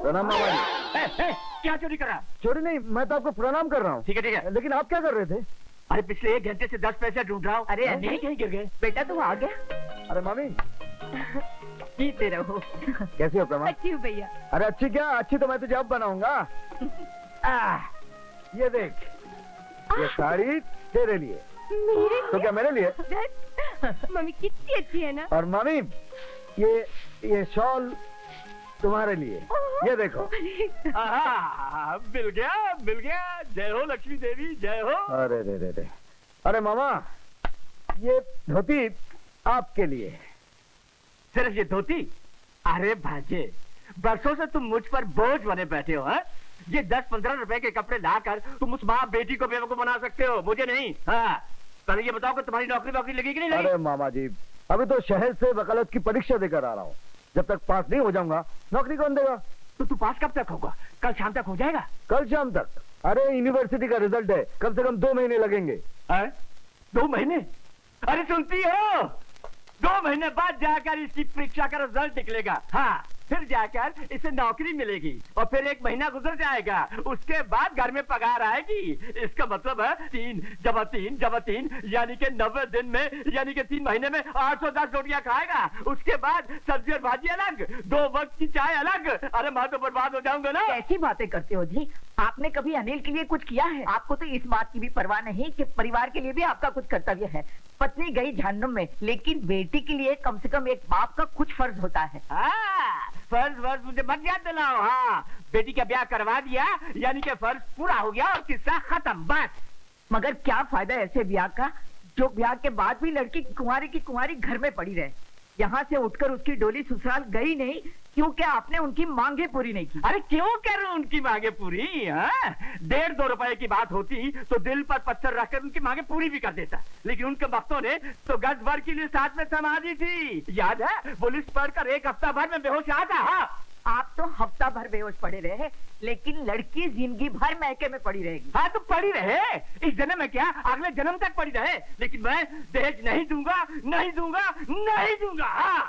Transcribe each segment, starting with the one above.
प्रणाम मामा जी। क्या चोरी करा? चोरी नहीं, मैं तो आपको प्रणाम कर रहा हूँ। ठीक है। लेकिन आप क्या कर रहे थे? अरे पिछले 1 घंटे से 10 पैसे ढूंढ रहा हूँ। अरे नहीं कहीं गिर गए। बेटा तू आ गया। अरे मामी जीते रहो। कैसी हो प्रमा? अच्छी हूँ भैया। अरे अच्छी क्या, अच्छी तो मैं तुझे अब बनाऊंगा। ये देख, ये साड़ी तेरे लिए। मेरे तो क्या मेरे लिए? मम्मी कितनी अच्छी है ना। और मामी ये शॉल तुम्हारे लिए। ये देखो। मिल गया। जय हो लक्ष्मी देवी, जय हो। अरे रे। अरे मामा, ये धोती आपके लिए। सिर्फ ये धोती? अरे भांजे, बरसों से तुम मुझ पर बोझ बने बैठे हो। है ये 10-15 रुपए के कपड़े लाकर तुम उस माँ बेटी को बेवकूफ बना सकते हो, मुझे नहीं। हाँ, पहले ये बताओ कि तुम्हारी नौकरी लगी कि नहीं लगी? अरे मामा जी, अभी तो शहर से वकालत की परीक्षा देकर आ रहा हूँ। जब तक पास नहीं हो जाऊंगा, नौकरी कौन देगा? तो तू पास कब तक होगा? कल शाम तक हो जाएगा? कल शाम तक? अरे यूनिवर्सिटी का रिजल्ट है, कम से कम 2 महीने लगेंगे। 2 महीने? अरे सुनती हो, 2 महीने बाद जाकर इसकी परीक्षा का रिजल्ट निकलेगा। हाँ, फिर जाकर इसे नौकरी मिलेगी और फिर 1 महीना गुजर जाएगा, उसके बाद घर में पगार आएगी। इसका मतलब है 3 जमा 3 यानी कि 90 दिन में, यानी कि 3 महीने में 810 रोटियां खाएगा। उसके बाद सब्जी और भाजी अलग, 2 वक्त की चाय अलग। अरे मैं तो बर्बाद हो जाऊंगा ना। कैसी बातें करते हो जी? आपने कभी अनिल के लिए कुछ किया है? आपको तो इस बात की भी परवाह नहीं कि परिवार के लिए भी आपका कुछ कर्तव्य है। पत्नी गई जहन्नुम में, लेकिन बेटी के लिए कम से कम एक बाप का कुछ फर्ज होता है। फर्ज मुझे मत याद दिलाओ। हाँ, बेटी का ब्याह करवा दिया, यानी कि फर्ज पूरा हो गया और किस्सा खत्म, बस। मगर क्या फायदा ऐसे ब्याह का जो ब्याह के बाद भी लड़की कुंवारी की कुंवारी घर में पड़ी रहे। यहाँ से उठकर उसकी डोली ससुराल गई नहीं क्योंकि आपने उनकी मांगे पूरी नहीं की। अरे क्यों करूं उनकी मांगे पूरी? 1.5-2 रुपए की बात होती तो दिल पर पत्थर रखकर उनकी मांगे पूरी भी कर देता, लेकिन उनके वक्तों ने तो गज भर के लिए साथ में समा दी थी। याद है, पुलिस पढ़कर 1 हफ्ता भर में बेहोश रहा था। हाँ, आप तो हफ्ता भर बेहोश पड़े रहे, लेकिन लड़की जिंदगी भर मैके में पड़ी रहेगी। हाँ, तो पड़ी रहे, इस जन्म में क्या अगले जन्म तक पड़ी रहे, लेकिन मैं दहेज नहीं दूंगा। हाँ।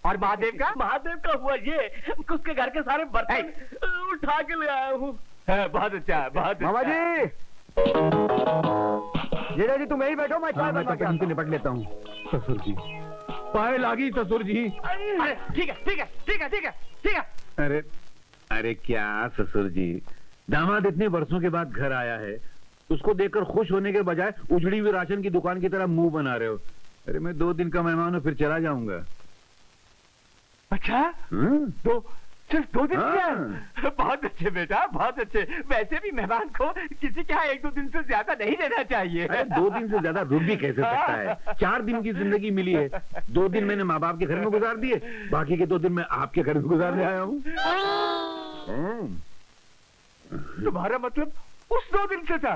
और महादेव का हुआ ये कि उसके घर के सारे बर्तन उठा के ले आया हूँ। बहुत अच्छा, बहुत मामा जी, जीजा जी तुम यही बैठो, मैं चाय बना के इनसे निपट लेता हूँ। ससुर जी, पाए लागी ससुर जी। अरे ठीक है। अरे क्या ससुर जी, दामाद इतने वर्षों के बाद घर आया है, उसको देखकर खुश होने के बजाय उजड़ी हुई राशन की दुकान की तरह मुंह बना रहे हो। अरे मैं 2 दिन का मेहमान हूँ, फिर चला जाऊंगा। अच्छा, तो सिर्फ 2 दिन क्या? बहुत अच्छे बेटा, बहुत अच्छे। वैसे भी मेहमान को किसी के यहाँ 1-2 दिन से ज्यादा नहीं रहना चाहिए। अरे 2 दिन से ज्यादा रुक भी कैसे सकता है? 4 दिन की जिंदगी मिली है, 2 दिन मैंने माँ बाप के घर में गुजार दिए, बाकी के 2 दिन मैं आपके घर में गुजारने आया हूँ। तुम्हारा मतलब उस 2 दिन से था,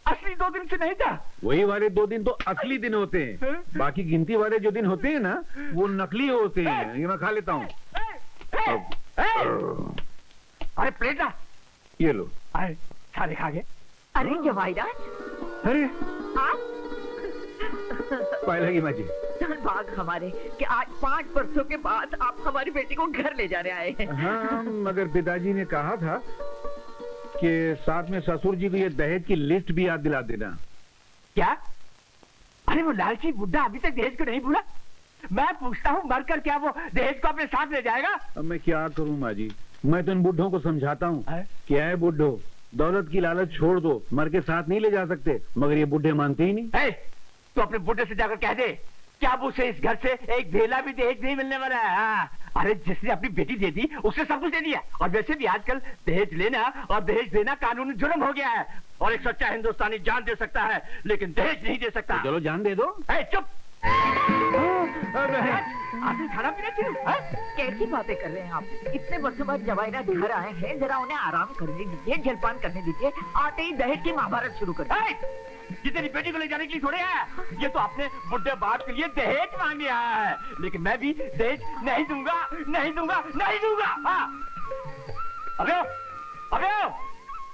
असली 2 दिन से नहीं था? वही वाले 2 दिन तो असली दिन होते हैं, बाकी गिनती वाले जो दिन होते हैं ना, वो नकली होते हैं। ये मैं खा लेता हूँ। अरे प्लेटा ये लो। अरे सारे खा गए। अरे जवाईराज, अरे आप पाए लगी माँ जी। भाग हमारे कि आज 5 वर्षों के बाद आप हमारी बेटी को घर ले जाने आए हैं। हाँ, मगर पिताजी ने कहा था कि साथ में ससुर जी को ये दहेज की लिस्ट भी याद दिला देना। क्या? अरे वो लालची बुड्ढा अभी तक दहेज को नहीं भूला? मैं पूछता हूँ, मरकर क्या वो दहेज को अपने साथ ले जाएगा? अब मैं क्या करूँ माँ जी, मैं तो इन बुड्ढों को समझाता हूँ। क्या है बुड्ढो, दौलत की लालच छोड़ दो, मर के साथ नहीं ले जा सकते, मगर ये बुड्ढे मानते ही नहीं। तो अपने बुड्ढे से जाकर कह दे क्या अब उसे इस घर से एक भेला भी दहेज नहीं मिलने वाला है। हाँ। अरे जिसने अपनी बेटी दे दी उसने सब कुछ दे दिया, और वैसे भी आजकल दहेज लेना और दहेज देना कानूनी जुर्म हो गया है, और एक सच्चा हिंदुस्तानी जान दे सकता है लेकिन दहेज नहीं दे सकता। तो चलो जान दे दो। चुप। आदमी खाना पीना चाहिए। कैसी बातें कर रहे हैं आप? इतने वर्षों बाद जवाईरात घर आए हैं, जरा उन्हें आराम करने दीजिए, जलपान करने दीजिए। आते ही दहेज की महाभारत शुरू कर। ये तेरी बेटी को ले जाने के लिए थोड़े है, ये तो अपने बुड्ढे बाप के लिए दहेज मांगने आया है, लेकिन मैं भी दहेज नहीं दूंगा। हाँ। अबे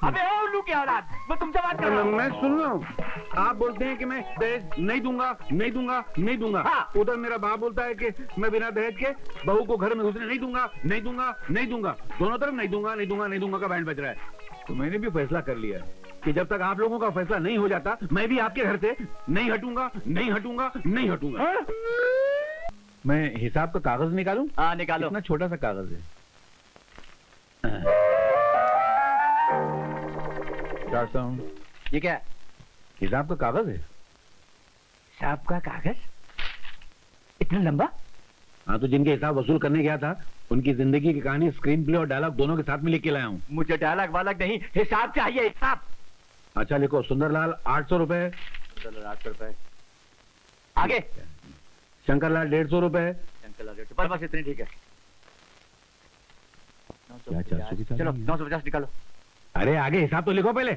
अबे ओ उल्लू की औलाद, मैं तुमसे बात कर रहा हूँ। मैं सुन रहा हूँ। आप बोलते हैं कि मैं दहेज नहीं दूंगा, नहीं दूंगा, नहीं दूंगा। हाँ। उधर मेरा बाप बोलता है कि मैं बिना दहेज के बहू को घर में घुसने नहीं दूंगा, नहीं दूंगा, नहीं दूंगा। दोनों तरफ नहीं दूंगा, नहीं दूंगा, नहीं दूंगा का बैंड बज रहा है। तो मैंने भी फैसला कर लिया कि जब तक आप लोगों का फैसला नहीं हो जाता, मैं भी आपके घर से नहीं हटूंगा, नहीं हटूंगा, नहीं हटूंगा। हाँ? मैं हिसाब का कागज निकालूं? हाँ निकालो। इतना छोटा सा कागज है। चाहता हूँ। ये क्या? हिसाब का कागज है। हिसाब का कागज? इतना लंबा? हाँ, तो जिनके हिसाब वसूल करने गया था उनकी जिंदगी की कहानी स्क्रीन प्ले और डायलॉग दोनों के साथ में लिख के लाया हूँ। मुझे डायलॉग वालक नहीं, हिसाब चाहिए, हिसाब। अच्छा लिखो, सुंदरलाल 800 रुपए, 800 रुपए। आगे। शंकरलाल 150 रुपए। बस बस इतनी ठीक है। क्या 400 की चलो 950 निकालो। अरे आगे हिसाब तो लिखो पहले।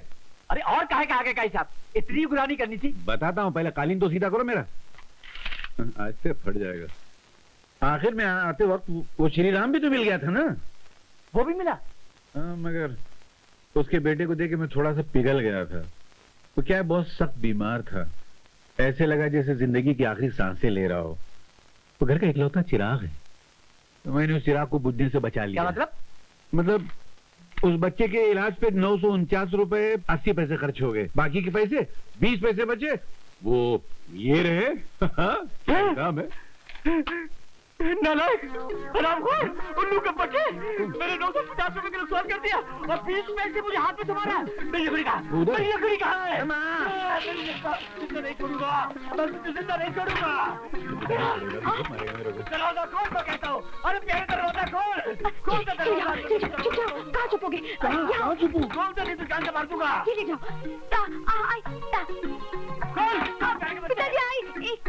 अरे और काहे का आगे का हिसाब? इतनी गुरानी करनी थी। बताता हूँ, पहले कालीन तो सीधा करो मेरा। आज से फट जाएगा। आखिर में आते वक्त वो श्री राम भी तो मिल गया था ना? वो भी मिला? हाँ, मगर उसके बेटे को देख के मैं थोड़ा सा पिघल गया था। वो क्या है, बहुत सख्त बीमार था। ऐसे लगा जैसे जिंदगी की आखिरी सांसें ले रहा हो। वो घर का इकलौता चिराग है, तो मैंने उस चिराग को बुझने से बचा लिया। क्या मतलब? मतलब उस बच्चे के इलाज पे 949 रुपए 80 पैसे खर्च हो गए। बाकी के पैसे 20 पैसे बचे, वो ये रहे। क्या काम है? नालायक, हरामखोर, उल्लू के बच्चे, मेरे 950 रुपए का नुकसान कर दिया और 20 पैसे मुझे हाथ में तुम्हारा। मेरी लकड़ी कहाँ? मेरी लकड़ी कहाँ है? मेरी जिंदा नहीं छोड़ूंगा, मैं जिंदा नहीं छोड़ूंगा। दरवाजा खोल तो कहता हूँ। अरे मेरा दरवाजा खोल, खोल तो दरवाजा। कहाँ छुपोगे? कहाँ छुपू? खोल तो नहीं तो जान से मार दूंगा। ये ले जाओ। पिताजी आई,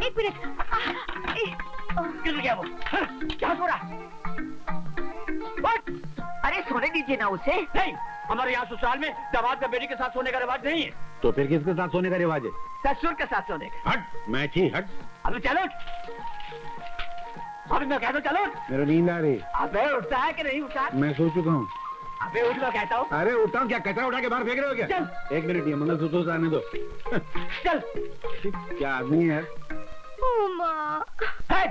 एक मिनट। गिर गया वो। क्या छोड़ा? अरे सोने दीजिए ना उसे। नहीं, हमारे यहाँ ससुराल में दामाद का बेटी के साथ सोने का रिवाज नहीं है। तो फिर किसके साथ सोने का रिवाज है? ससुर के साथ सोने का। हट, मैं छी हट। अभी चलो, अभी मैं कहता हूँ चलो। मेरा नींद आ रही। अबे उठता है कि नहीं उठता? मैं सो चुका हूँ। अबे उठ, मैं कहता हूँ। अरे उठा हूँ क्या? कचरा उठा के बाहर फेंक रहे हो क्या? चल। 1 मिनट, ये मंगलसूत्र से आने दो। चल। क्या आदमी है? है?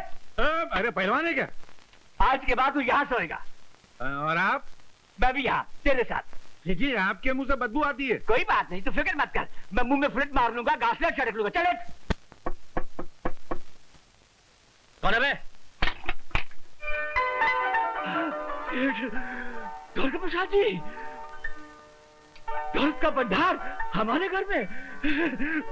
अरे पहलवान है क्या? आज के बाद तू यहाँ सोएगा और आप? मैं भी यहाँ तेरे साथ। जी, आपके मुंह से बदबू आती है। कोई बात नहीं, तू फिक्र मत कर। मैं मुंह में फ्लिट मार लूंगा, घासलेट छिड़क लूंगा। चले। कौन है बे? दुर्गा प्रसाद जी, दौलत का भंडार हमारे घर में।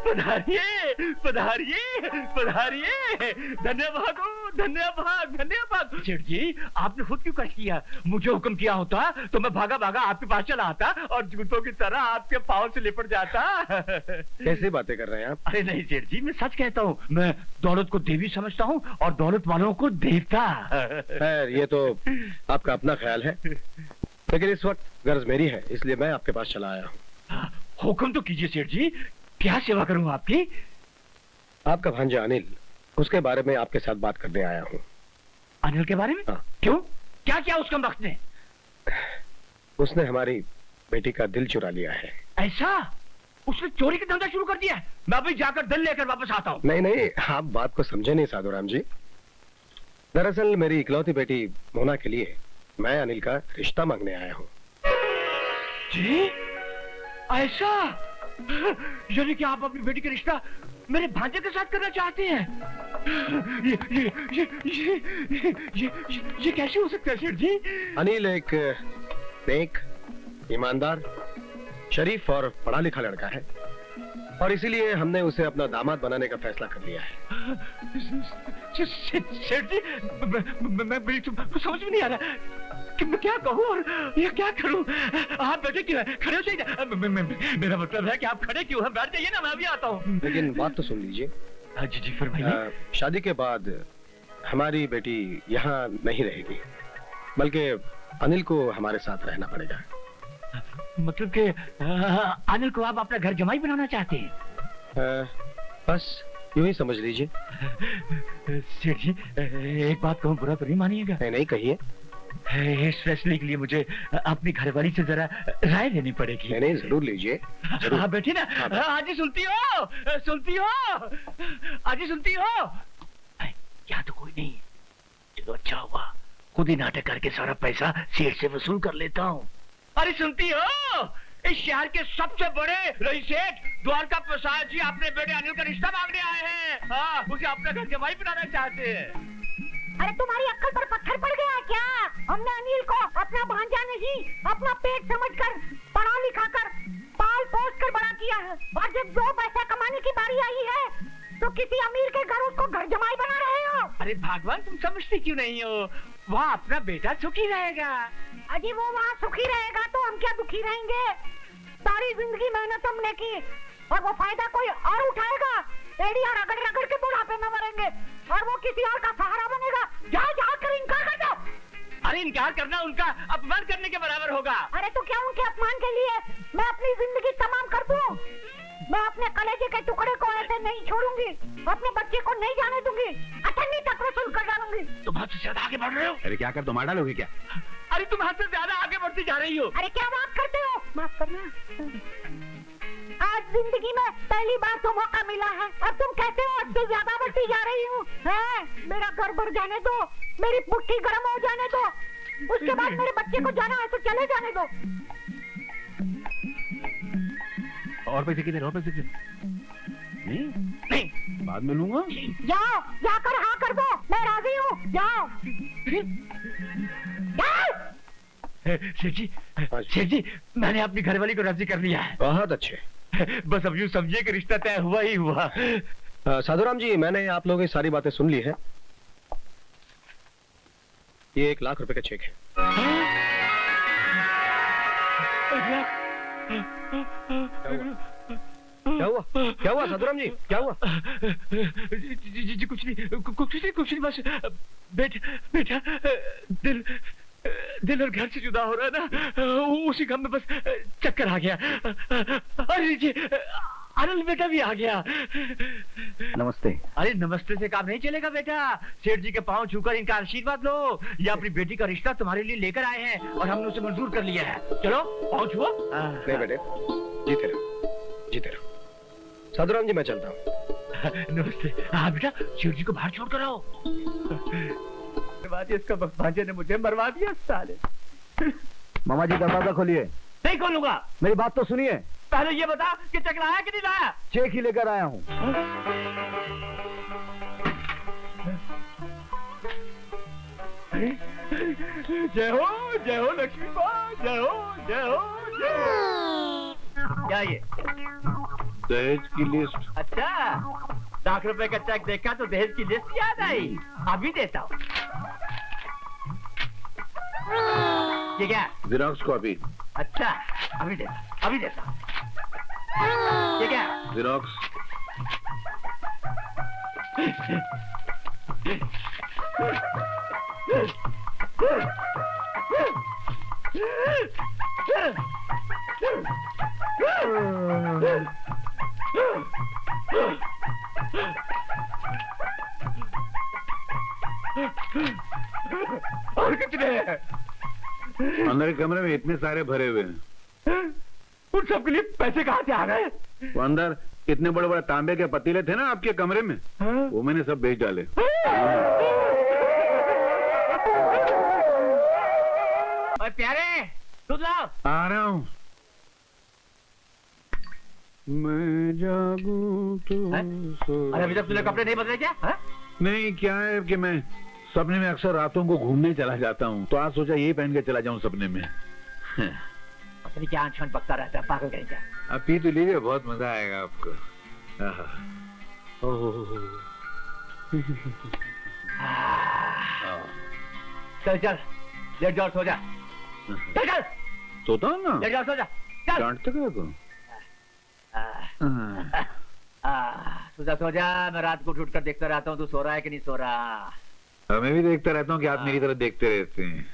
पधारिए, पधारिए, पधारिए। धन्यवाद हो, धन्यवाद, धन्यवाद। सेठ जी, आपने खुद क्यों कष्ट किया? मुझे हुक्म किया होता तो मैं भागा भागा आपके पास चला आता और जूतों की तरह आपके पाँव से लिपट जाता। कैसी बातें कर रहे हैं आप? अरे नहीं सेठ जी, मैं सच कहता हूँ। मैं दौलत को देवी समझता हूँ और दौलत वालों को देवता। खैर, ये तो आपका अपना ख्याल है, लेकिन इस वक्त गर्ज मेरी है, इसलिए मैं आपके पास चला आया हूँ। हुक्म तो कीजिए सेठ जी, क्या सेवा करूँ आपकी? आपका भांजा अनिल, उसके बारे में आपके साथ बात करने आया हूँ। अनिल के बारे में? हाँ। क्यों? क्या क्या उसका वक्त ने? उसने हमारी बेटी का दिल चुरा लिया है। ऐसा? उसने चोरी का धंधा शुरू कर दिया है? मैं अभी जाकर दिल लेकर वापस आता हूँ। नहीं नहीं, आप बात को समझे नहीं साधुराम जी। दरअसल मेरी इकलौती बेटी मोना के लिए मैं अनिल का रिश्ता मांगने आया हूँ। जी? ऐसा? यानी कि आप अपनी बेटी का रिश्ता मेरे भांजे के साथ करना चाहते हैं? ये कैसे हो सकता है सेठ जी? अनिल एक नेक, ईमानदार, शरीफ और पढ़ा लिखा लड़का है और इसीलिए हमने उसे अपना दामाद बनाने का फैसला कर लिया है। सेठ जी, मैं मेरी समझ में नहीं आ रहा कि मैं क्या कहूँ और ये क्या करूँ। आप बैठे क्यों हैं? खड़े हो जाइए। मेरा मतलब है कि आप खड़े क्यों हैं? बैठ जाइए ना, मैं भी आता हूँ। लेकिन बात तो सुन लीजिए। जी जी फरमाइए। शादी के बाद हमारी बेटी यहाँ नहीं रहेगी, बल्कि अनिल को हमारे साथ रहना पड़ेगा। मतलब कि अनिल को आप अपना घर जमाई बनाना चाहते हैं? बस यूं ही समझ लीजिए। सेठ जी, एक बात कहूँ, बुरा तो नहीं मानिएगा? नहीं नहीं, कहिए। इस फैसले के लिए मुझे अपनी घरवाली से जरा राय लेनी पड़ेगी। नहीं जरूर लीजिए। हाँ बेटी ना, आजी सुनती हो, सुनती हो, आजी सुनती हो? यहाँ तो कोई नहीं। चलो अच्छा हुआ, खुद ही नाटक करके सारा पैसा सेठ से वसूल कर लेता हूँ। अरे सुनती हो, इस शहर के सबसे बड़े रईस सेठ द्वारका प्रसाद जी अपने बेटे अनिल का रिश्ता मांगने आए हैं। हाँ, उसे अपना घर जमाई बनाना चाहते हैं। अरे तुम्हारी अक्ल पर पत्थर पड़ गया क्या? हमने अनिल को अपना भांजा नहीं, अपना पेट समझकर पढ़ा लिखा कर पाल पोस कर बड़ा किया है, और जब 2 पैसा कमाने की बारी आई है तो किसी अमीर के घर उसको घर जमाई बना रहे हो। अरे भगवान, तुम समझती क्यों नहीं हो? वहाँ अपना बेटा सुखी रहेगा। अजी वो वहाँ सुखी रहेगा तो हम क्या दुखी रहेंगे? सारी जिंदगी मेहनत हमने की और वो फायदा कोई और उठाएगा। एड़ी और रगड़ रगड़ के बुढ़ापे में मरेंगे और वो किसी और का सहारा बनेगा। जाओ जाओ कर इनकार कर दो। अरे इनकार करना उनका अपमान करने के बराबर होगा। अरे तो क्या उनके अपमान के लिए मैं अपनी जिंदगी तमाम कर दूं? मैं अपने कलेजे के टुकड़े को ऐसे नहीं छोड़ूंगी, अपने बच्चे को नहीं जाने दूंगी, अठन्नी तक वसूल कर डालूंगी। तुम हद से ज्यादा आगे बढ़ रहे हो। अरे क्या कर, तुम मार डालोगे क्या? अरे तुम हद से ज्यादा आगे बढ़ती जा रही हो। अरे क्या बात करते हो? माफ करना, आज जिंदगी में पहली बार तो मौका मिला है। अब तुम कहते हो हद से ज्यादा बढ़ती जा रही हूँ। मेरा घर भर जाने दो, मेरी पुट्ठी गर्म हो जाने दो, उसके बाद मेरे बच्चे को जाना है तो चले जाने दो। और पैसे किधर, और पैसे किधर? नहीं, बाद में लूंगा। जाओ, जाकर हाँ कर दो, मैं राजी हूँ। जाओ सेठ जी, मैंने अपनी घरवाली को राजी कर लिया है। बहुत अच्छे। बस अब यूँ समझिए कि रिश्ता तय हुआ ही हुआ। साधुराम जी, मैंने आप लोगों की सारी बातें सुन ली है। ये 1 लाख रुपए का चेक है। क्या हुआ? क्या हुआ साधुराम जी, क्या हुआ? जी कुछ नहीं, बस बेटा दिल और घर से जुदा हो रहा है ना, उसी गम में बस चक्कर आ गया। अरे जी, अनिल बेटा भी आ गया। नमस्ते। अरे नमस्ते से काम नहीं चलेगा बेटा। सेठ जी के पांव छूकर इनका आशीर्वाद लो। ये अपनी बेटी का रिश्ता तुम्हारे लिए लेकर आए हैं और हमने उसे मंजूर कर लिया है। चलो पांव छुओ। नहीं बेटे, जीते रहो। साधुराम जी, मैं चलता हूँ। नमस्ते। हाँ बेटा, सेठ जी को बाहर छोड़ कर आओ। इसका भांजे ने मुझे मरवा दिया साले। मामा जी दरवाजा खोलिए। नहीं खोलूंगा। मेरी बात तो सुनिए। पहले ये बता कि चेक लाया कि नहीं लाया? चेक ही लेकर आया हूँ। जय हो लक्ष्मी माँ, जय हो जय हो। क्या ये? दहेज की लिस्ट। अच्छा, ₹1,00,000 का चेक देखा तो दहेज की लिस्ट याद आई। अभी देता हूँ। ये क्या? Xerox copy. अच्छा, अभी देता। ये क्या? जेरॉक्स। और कितने हैं? अंदर के कमरे में इतने सारे भरे हुए हैं। उन सब के लिए पैसे कहाँ से आ रहे हैं? वो अंदर इतने बड़े बड़े तांबे के पतीले थे ना आपके कमरे में, वो मैंने सब बेच डाले। और प्यारे, दूध लाओ। आ रहा हूँ। मैं जागूं तो अरे अभी तक तूने कपड़े नहीं बदले क्या? नहीं, क्या है कि मैं सपने में अक्सर रातों को घूमने चला जाता हूँ, तो आज सोचा यही पहन के चला जाऊँ सपने में। अपनी क्या आंचन पकता रहता है, पागल कहीं क्या? अब पी तो लीजिए, बहुत मजा आएगा आपको। चल लेट जाओ, सो जा। चल सोता हूँ ना, लेट जाओ, सो जा। चल डांटते क्या को? सो जा। मैं रात को उठ कर देखता रहता हूँ तू सो रहा है कि नहीं सो रहा। मैं भी देखता रहता हूँ कि आप मेरी तरफ देखते रहते हैं।